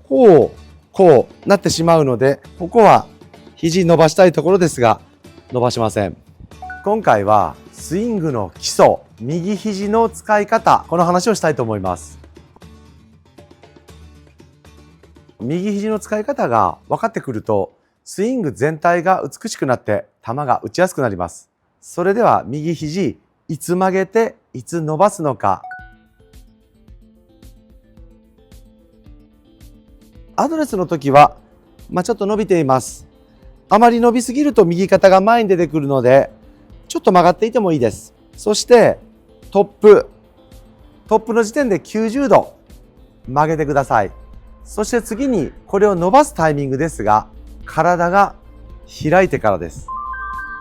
こうなってしまうので、ここは肘伸ばしたいところですが、伸ばしません。今回はスイングの基礎、右肘の使い方、この話をしたいと思います。右肘の使い方が分かってくると、スイング全体が美しくなって球が打ちやすくなります。それでは右肘、いつ曲げて、いつ伸ばすのか。アドレスの時は、ちょっと伸びています。あまり伸びすぎると右肩が前に出てくるので、ちょっと曲がっていてもいいです。そして、トップの時点で90度曲げてください。そして次にこれを伸ばすタイミングですが、体が開いてからです。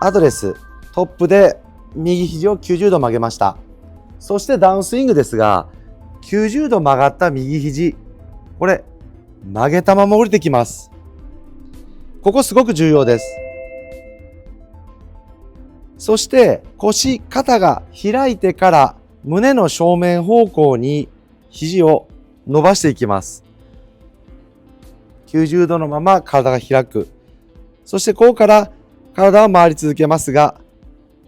アドレス、トップで右肘を90度曲げました。そしてダウンスイングですが、90度曲がった右肘、これ曲げたまま降りてきます。ここすごく重要です。そして腰、肩が開いてから胸の正面方向に肘を伸ばしていきます。90度のまま体が開く。そしてここから体は回り続けますが、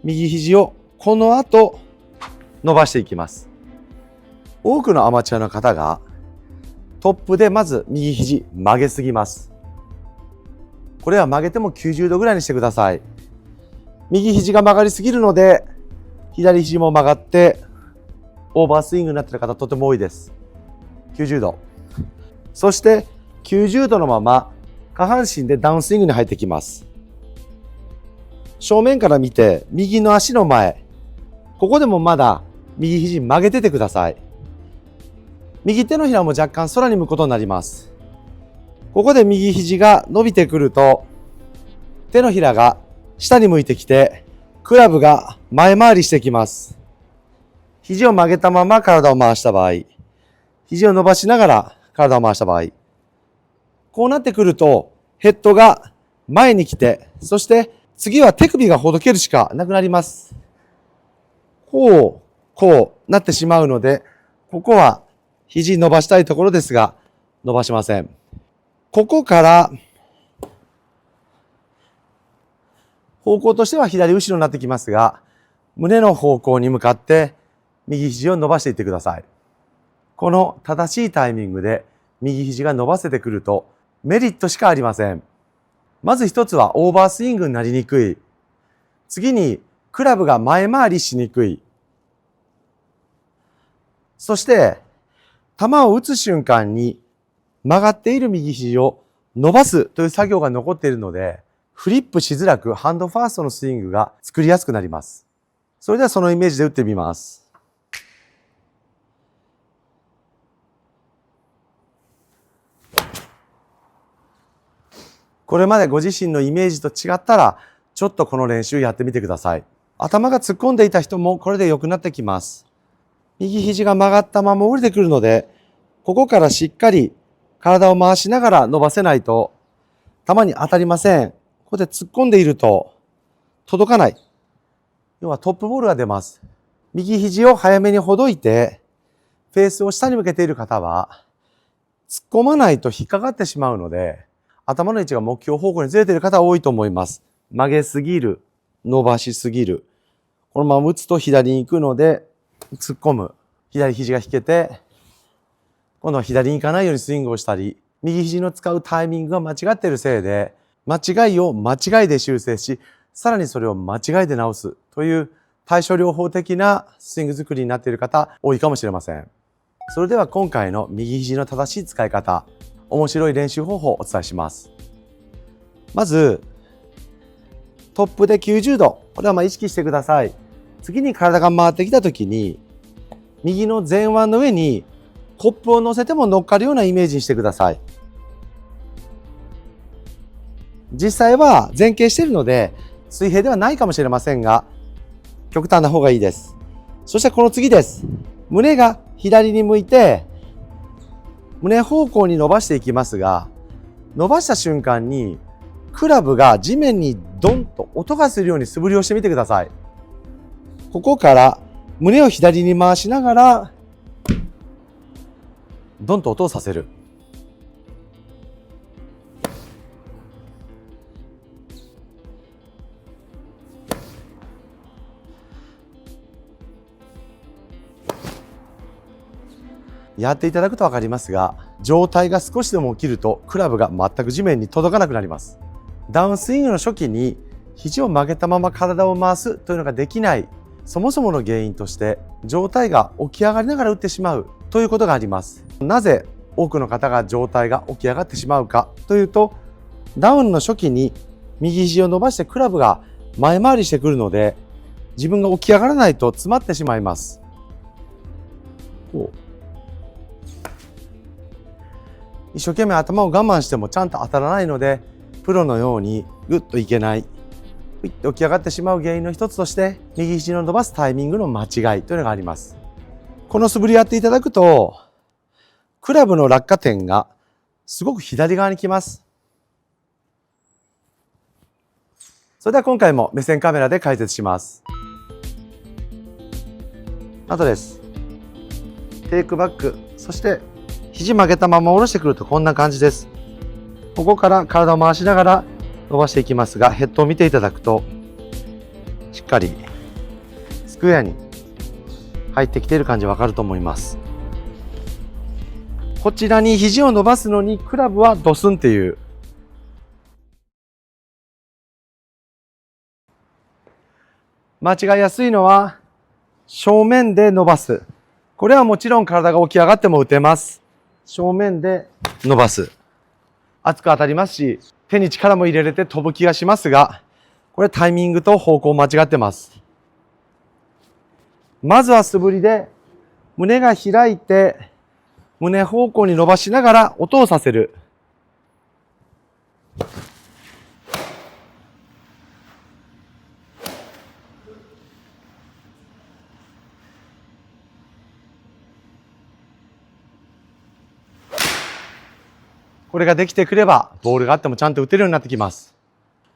右肘をこの後伸ばしていきます。多くのアマチュアの方がトップでまず右肘曲げすぎます。これは曲げても90度ぐらいにしてください。右肘が曲がりすぎるので、左肘も曲がってオーバースイングになっている方とても多いです。90度。そして90度のまま下半身でダウンスイングに入ってきます。正面から見て右の足の前、ここでもまだ右肘曲げててください。右手のひらも若干空に向くことになります。ここで右肘が伸びてくると、手のひらが下に向いてきて、クラブが前回りしてきます。肘を曲げたまま体を回した場合、肘を伸ばしながら体を回した場合、こうなってくると、ヘッドが前に来て、そして次は手首がほどけるしかなくなります。こうなってしまうので、ここは肘伸ばしたいところですが、伸ばしません。ここから方向としては左後ろになってきますが、胸の方向に向かって右肘を伸ばしていってください。この正しいタイミングで右肘が伸ばせてくるとメリットしかありません。まず一つはオーバースイングになりにくい。次にクラブが前回りしにくい。そして球を打つ瞬間に曲がっている右肘を伸ばすという作業が残っているので、フリップしづらくハンドファーストのスイングが作りやすくなります。それではそのイメージで打ってみます。これまでご自身のイメージと違ったら、ちょっとこの練習やってみてください。頭が突っ込んでいた人もこれで良くなってきます。右肘が曲がったまま降りてくるので、ここからしっかり体を回しながら伸ばせないと、球に当たりません。ここで突っ込んでいると、届かない。要はトップボールが出ます。右肘を早めにほどいて、フェースを下に向けている方は、突っ込まないと引っかかってしまうので、頭の位置が目標方向にずれている方は多いと思います。曲げすぎる、伸ばしすぎる。このまま打つと左に行くので、突っ込む。左肘が引けて、今度は左に行かないようにスイングをしたり、右肘の使うタイミングが間違っているせいで、間違いを間違いで修正し、さらにそれを間違いで直すという対処療法的なスイング作りになっている方多いかもしれません。それでは今回の右肘の正しい使い方、面白い練習方法をお伝えします。まず、トップで90度。これは意識してください。次に体が回ってきたときに、右の前腕の上にコップを乗せても乗っかるようなイメージにしてください。実際は前傾しているので水平ではないかもしれませんが、極端な方がいいです。そしてこの次です。胸が左に向いて、胸方向に伸ばしていきますが、伸ばした瞬間にクラブが地面にドンと音がするように素振りをしてみてください。ここから胸を左に回しながらドンと音をさせる。やっていただくと分かりますが、上体が少しでも起きるとクラブが全く地面に届かなくなります。ダウンスイングの初期に肘を曲げたまま体を回すというのができない、そもそもの原因として上体が起き上がりながら打ってしまうということがあります。なぜ多くの方が上体が起き上がってしまうかというと、ダウンの初期に右肘を伸ばしてクラブが前回りしてくるので、自分が起き上がらないと詰まってしまいます。こう一生懸命頭を我慢してもちゃんと当たらないので、プロのようにグッといけない、起き上がってしまう原因の一つとして、右肘の伸ばすタイミングの間違いというのがあります。この素振りやっていただくと、クラブの落下点がすごく左側に来ます。それでは今回も目線カメラで解説します。あとです。テイクバック、そして肘曲げたまま下ろしてくるとこんな感じです。ここから体を回しながら伸ばしていきますが、ヘッドを見ていただくと、しっかりスクエアに入ってきている感じわかると思います。こちらに肘を伸ばすのにクラブはドスンっていう。間違いやすいのは正面で伸ばす。これはもちろん体が起き上がっても打てます。正面で伸ばす。熱く当たりますし、手に力も入れれて飛ぶ気がしますが、これタイミングと方向間違ってます。まずは素振りで胸が開いて胸方向に伸ばしながら音をさせる。これができてくれば、ボールがあってもちゃんと打てるようになってきます。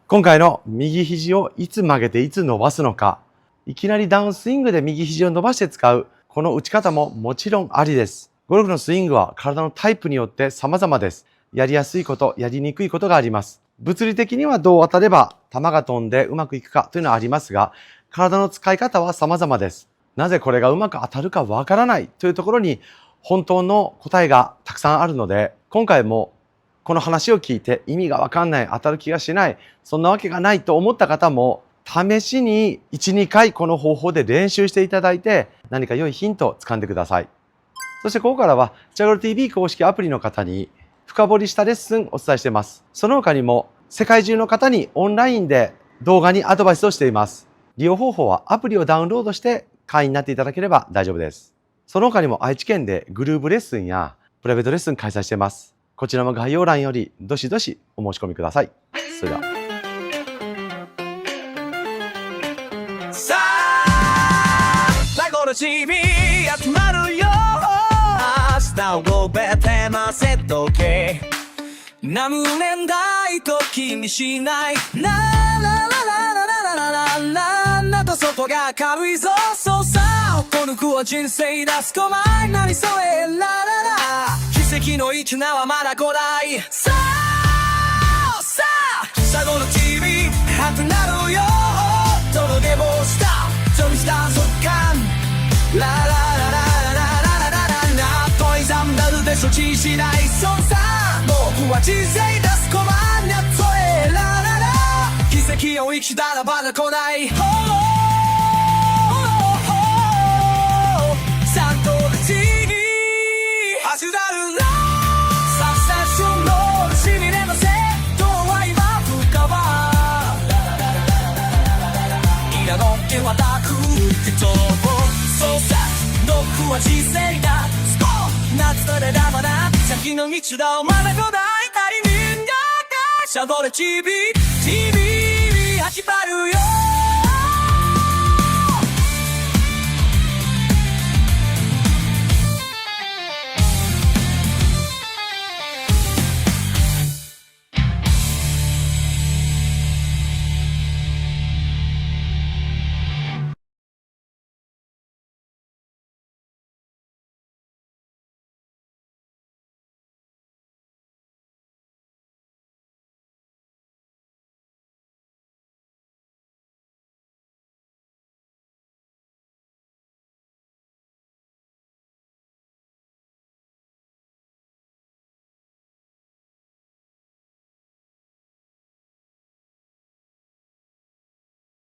今回の右肘をいつ曲げていつ伸ばすのか、いきなりダウンスイングで右肘を伸ばして使う、この打ち方ももちろんありです。ゴルフのスイングは体のタイプによって様々です。やりやすいこと、やりにくいことがあります。物理的にはどう当たれば球が飛んでうまくいくかというのはありますが、体の使い方は様々です。なぜこれがうまく当たるかわからないというところに本当の答えがたくさんあるので、今回もこの話を聞いて意味がわかんない、当たる気がしない、そんなわけがないと思った方も、試しに1、2回この方法で練習していただいて、何か良いヒントを掴んでください。そしてここからは、チャゴル TV 公式アプリの方に深掘りしたレッスンをお伝えしています。その他にも、世界中の方にオンラインで動画にアドバイスをしています。利用方法はアプリをダウンロードして会員になっていただければ大丈夫です。その他にも愛知県でグループレッスンやプライベートレッスン開催しています。こちらも概要欄よりどしどしお申し込みください。それでは。さあ、最後のチビ集まるよ。明日をごべてませとけ。何年代と気にしない。ななななななななななと外が軽いぞ。そうさ、この子は人生出すこまい。何それラララ。奇跡の一名はまだ来ない。さあさあ最後の TV 始まるよ。届けもした飛びした速乾ララララララララララといざんだるで処置しない。そうさ僕は人生出すこまんやつえラララ奇跡を生きたらまだ来ない。サントル TV 始まるな。はたく人をそうさ僕は人生だスコー夏のでだまだ先の道だまだ来ないタイミングがシャボレ TV 始まるよ。